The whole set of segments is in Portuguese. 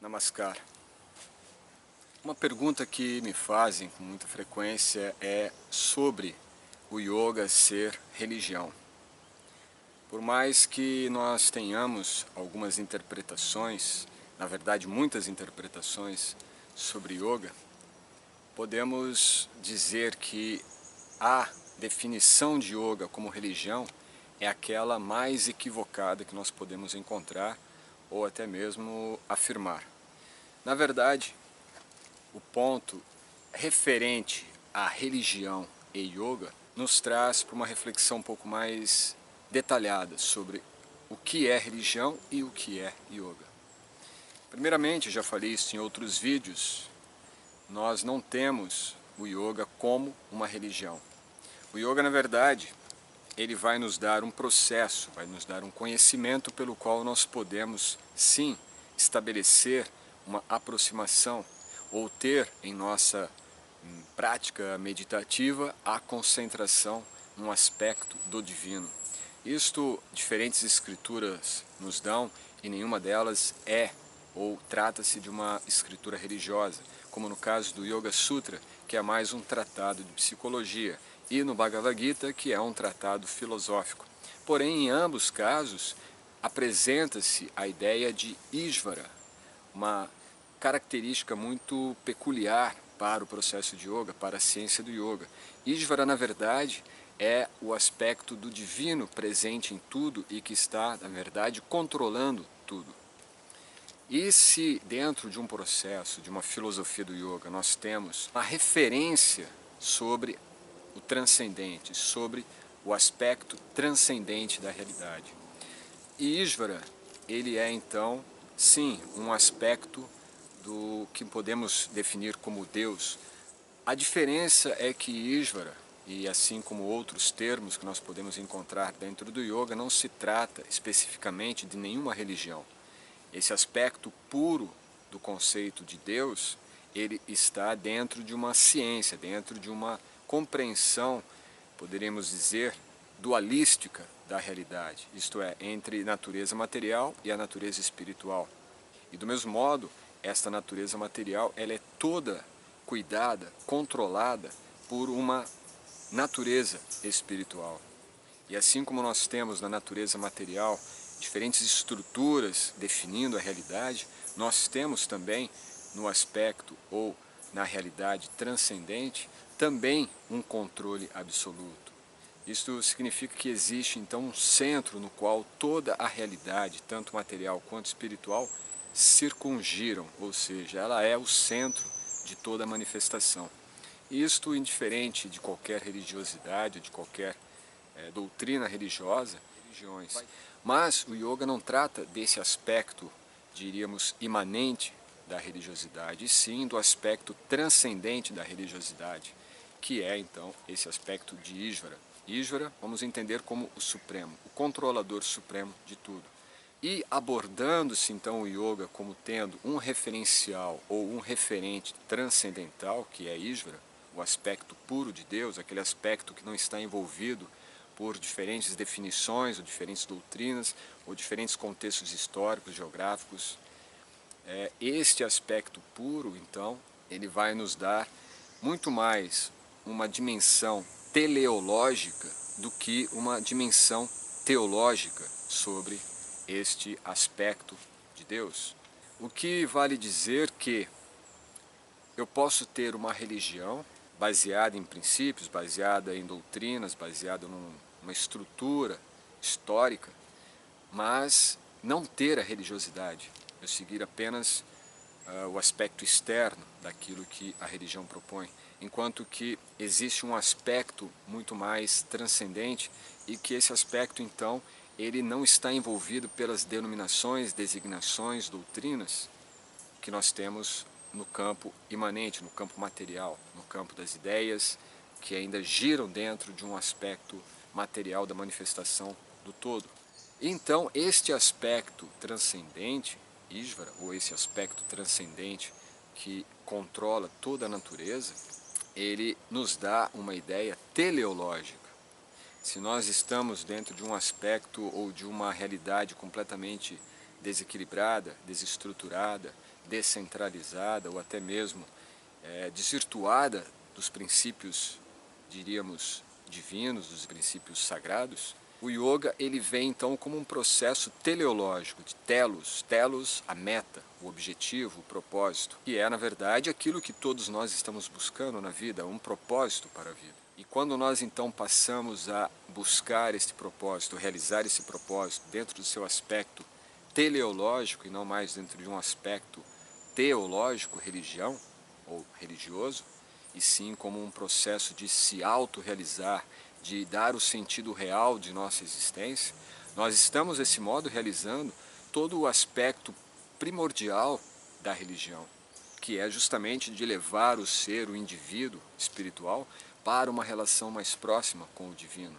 Namaskar. Uma pergunta que me fazem com muita frequência é sobre o yoga ser religião. Por mais que nós tenhamos algumas interpretações, na verdade muitas interpretações sobre yoga, podemos dizer que a definição de yoga como religião é aquela mais equivocada que nós podemos encontrar ou até mesmo afirmar. Na verdade, o ponto referente à religião e yoga nos traz para uma reflexão um pouco mais detalhada sobre o que é religião e o que é yoga. Primeiramente, já falei isso em outros vídeos, nós não temos o yoga como uma religião. O yoga, na verdade, ele vai nos dar um processo, vai nos dar um conhecimento pelo qual nós podemos, sim, estabelecer uma aproximação ou ter em nossa prática meditativa a concentração num aspecto do divino. Isto diferentes escrituras nos dão e nenhuma delas é ou trata-se de uma escritura religiosa, como no caso do Yoga Sutra, que é mais um tratado de psicologia, e no Bhagavad Gita, que é um tratado filosófico. Porém, em ambos casos, apresenta-se a ideia de Ishvara, uma característica muito peculiar para o processo de yoga, para a ciência do yoga. Ishvara, na verdade, é o aspecto do divino presente em tudo e que está, na verdade, controlando tudo. E se dentro de um processo, de uma filosofia do yoga, nós temos uma referência sobre o transcendente, sobre o aspecto transcendente da realidade. E Ishvara, ele é então, sim, um aspecto do que podemos definir como Deus. A diferença é que Ishvara, e assim como outros termos que nós podemos encontrar dentro do yoga, não se trata especificamente de nenhuma religião. Esse aspecto puro do conceito de Deus, ele está dentro de uma ciência, dentro de uma compreensão, poderíamos dizer, dualística da realidade, isto é, entre natureza material e a natureza espiritual. E do mesmo modo, esta natureza material ela é toda cuidada, controlada por uma natureza espiritual. E assim como nós temos na natureza material diferentes estruturas definindo a realidade, nós temos também no aspecto ou na realidade transcendente também um controle absoluto. Isto significa que existe então um centro no qual toda a realidade, tanto material quanto espiritual, circungiram, ou seja, ela é o centro de toda a manifestação. Isto indiferente de qualquer religiosidade, de qualquer doutrina religiosa, religiões. Mas o yoga não trata desse aspecto, diríamos, imanente da religiosidade, e sim do aspecto transcendente da religiosidade, que é então esse aspecto de Ishvara. Ishvara vamos entender como o Supremo, o controlador supremo de tudo. E abordando-se então o yoga como tendo um referencial ou um referente transcendental, que é Ishvara, o aspecto puro de Deus, aquele aspecto que não está envolvido por diferentes definições ou diferentes doutrinas ou diferentes contextos históricos, geográficos. Este aspecto puro, então, ele vai nos dar muito mais uma dimensão teleológica do que uma dimensão teológica sobre este aspecto de Deus. O que vale dizer que eu posso ter uma religião baseada em princípios, baseada em doutrinas, baseada numa estrutura histórica, mas não ter a religiosidade, eu seguir apenas o aspecto externo daquilo que a religião propõe, enquanto que existe um aspecto muito mais transcendente e que esse aspecto, então, ele não está envolvido pelas denominações, designações, doutrinas que nós temos no campo imanente, no campo material, no campo das ideias, que ainda giram dentro de um aspecto material da manifestação do todo. Então, este aspecto transcendente, Ishvara, ou esse aspecto transcendente que controla toda a natureza, ele nos dá uma ideia teleológica. Se nós estamos dentro de um aspecto ou de uma realidade completamente desequilibrada, desestruturada, descentralizada ou até mesmo desvirtuada dos princípios, diríamos, divinos, dos princípios sagrados, o yoga ele vem então como um processo teleológico, de telos, a meta, o objetivo, o propósito, que é na verdade aquilo que todos nós estamos buscando na vida, um propósito para a vida. E quando nós então passamos a buscar este propósito, realizar esse propósito dentro do seu aspecto teleológico e não mais dentro de um aspecto teológico, religião ou religioso, e sim como um processo de se autorrealizar, de dar o sentido real de nossa existência, nós estamos desse modo realizando todo o aspecto primordial da religião, que é justamente de levar o ser, o indivíduo espiritual, para uma relação mais próxima com o divino.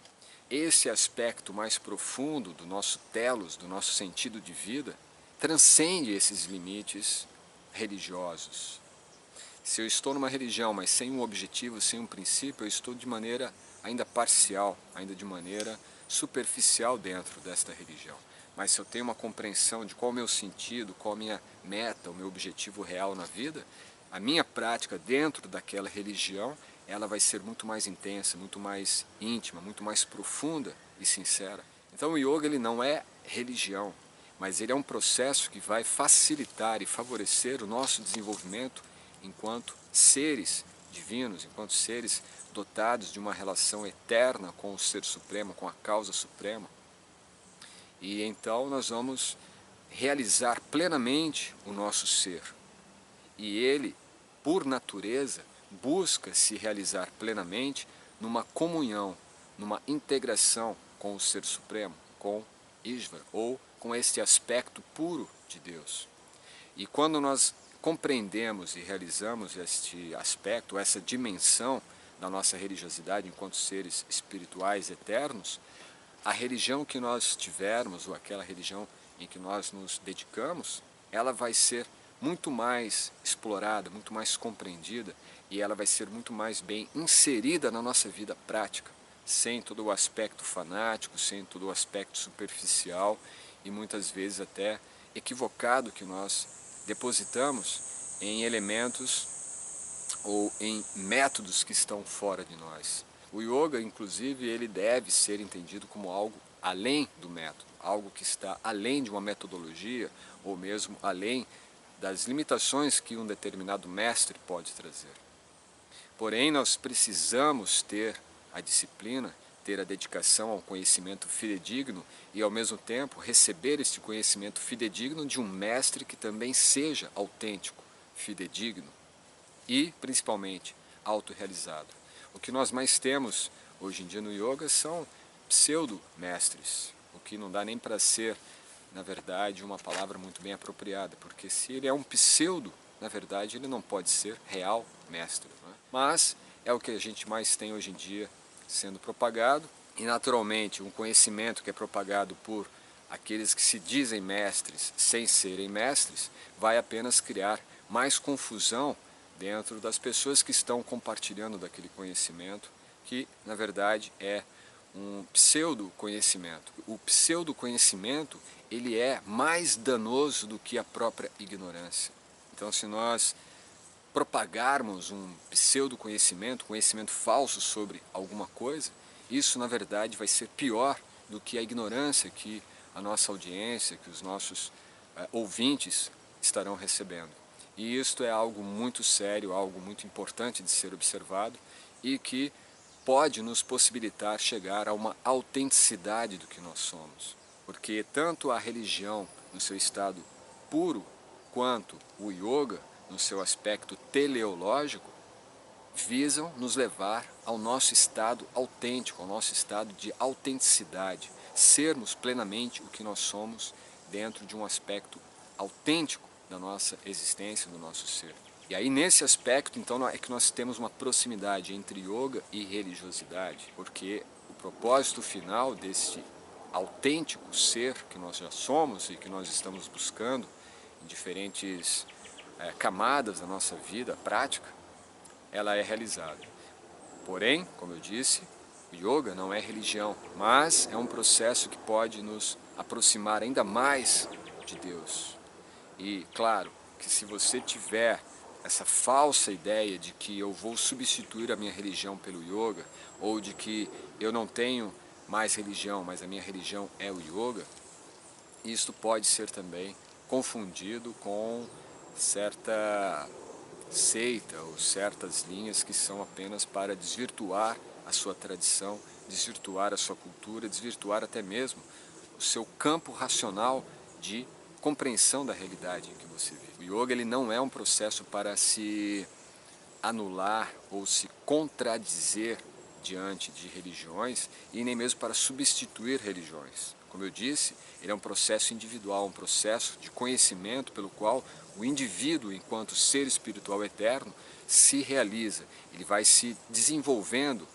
Esse aspecto mais profundo do nosso telos, do nosso sentido de vida, transcende esses limites religiosos. Se eu estou numa religião, mas sem um objetivo, sem um princípio, eu estou de maneira ainda parcial, ainda de maneira superficial dentro desta religião. Mas se eu tenho uma compreensão de qual é o meu sentido, qual a minha meta, o meu objetivo real na vida, a minha prática dentro daquela religião, ela vai ser muito mais intensa, muito mais íntima, muito mais profunda e sincera. Então o yoga ele não é religião, mas ele é um processo que vai facilitar e favorecer o nosso desenvolvimento enquanto seres divinos, enquanto seres dotados de uma relação eterna com o Ser Supremo, com a causa suprema. E então nós vamos realizar plenamente o nosso ser. E ele, por natureza, busca se realizar plenamente numa comunhão, numa integração com o Ser Supremo, com Ishvara, ou com este aspecto puro de Deus. E quando nós compreendemos e realizamos este aspecto, essa dimensão da nossa religiosidade enquanto seres espirituais eternos, a religião que nós tivermos, ou aquela religião em que nós nos dedicamos, ela vai ser muito mais explorada, muito mais compreendida, e ela vai ser muito mais bem inserida na nossa vida prática, sem todo o aspecto fanático, sem todo o aspecto superficial e muitas vezes até equivocado que nós depositamos em elementos ou em métodos que estão fora de nós. O yoga, inclusive, ele deve ser entendido como algo além do método, algo que está além de uma metodologia ou mesmo além das limitações que um determinado mestre pode trazer. Porém, nós precisamos ter a disciplina, ter a dedicação ao conhecimento fidedigno e, ao mesmo tempo, receber este conhecimento fidedigno de um mestre que também seja autêntico, fidedigno e, principalmente, autorrealizado. O que nós mais temos hoje em dia no yoga são pseudo-mestres, o que não dá nem para ser, na verdade, uma palavra muito bem apropriada, porque se ele é um pseudo, na verdade, ele não pode ser real mestre. Não é? Mas é o que a gente mais tem hoje em dia sendo propagado, e naturalmente um conhecimento que é propagado por aqueles que se dizem mestres sem serem mestres, vai apenas criar mais confusão dentro das pessoas que estão compartilhando daquele conhecimento, que na verdade é um pseudo-conhecimento. O pseudo-conhecimento ele é mais danoso do que a própria ignorância. Então se nós propagarmos um pseudo-conhecimento, conhecimento falso sobre alguma coisa, isso na verdade vai ser pior do que a ignorância que a nossa audiência, que os nossos ouvintes estarão recebendo. E isto é algo muito sério, algo muito importante de ser observado e que pode nos possibilitar chegar a uma autenticidade do que nós somos. Porque tanto a religião no seu estado puro, quanto o yoga no seu aspecto teleológico, visam nos levar ao nosso estado autêntico, ao nosso estado de autenticidade, sermos plenamente o que nós somos dentro de um aspecto autêntico da nossa existência, do nosso ser. E aí nesse aspecto então é que nós temos uma proximidade entre yoga e religiosidade, porque o propósito final desse autêntico ser que nós já somos e que nós estamos buscando em diferentes camadas da nossa vida prática, ela é realizada. Porém, como eu disse, o yoga não é religião, mas é um processo que pode nos aproximar ainda mais de Deus. E claro que se você tiver essa falsa ideia de que eu vou substituir a minha religião pelo yoga, ou de que eu não tenho mais religião, mas a minha religião é o yoga, isto pode ser também confundido com certa seita ou certas linhas que são apenas para desvirtuar a sua tradição, desvirtuar a sua cultura, desvirtuar até mesmo o seu campo racional de compreensão da realidade em que você vive. O yoga ele não é um processo para se anular ou se contradizer diante de religiões e nem mesmo para substituir religiões. Como eu disse, ele é um processo individual, um processo de conhecimento pelo qual o indivíduo, enquanto ser espiritual eterno, se realiza. Ele vai se desenvolvendo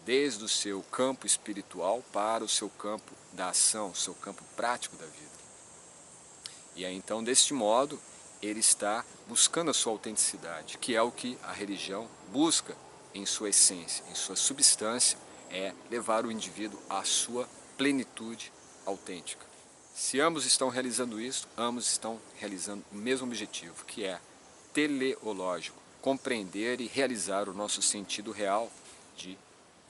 desde o seu campo espiritual para o seu campo da ação, o seu campo prático da vida. E aí então, deste modo, ele está buscando a sua autenticidade, que é o que a religião busca em sua essência, em sua substância, é levar o indivíduo à sua plenitude autêntica. Se ambos estão realizando isso, ambos estão realizando o mesmo objetivo, que é teleológico, compreender e realizar o nosso sentido real de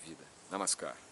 vida. Namaskar.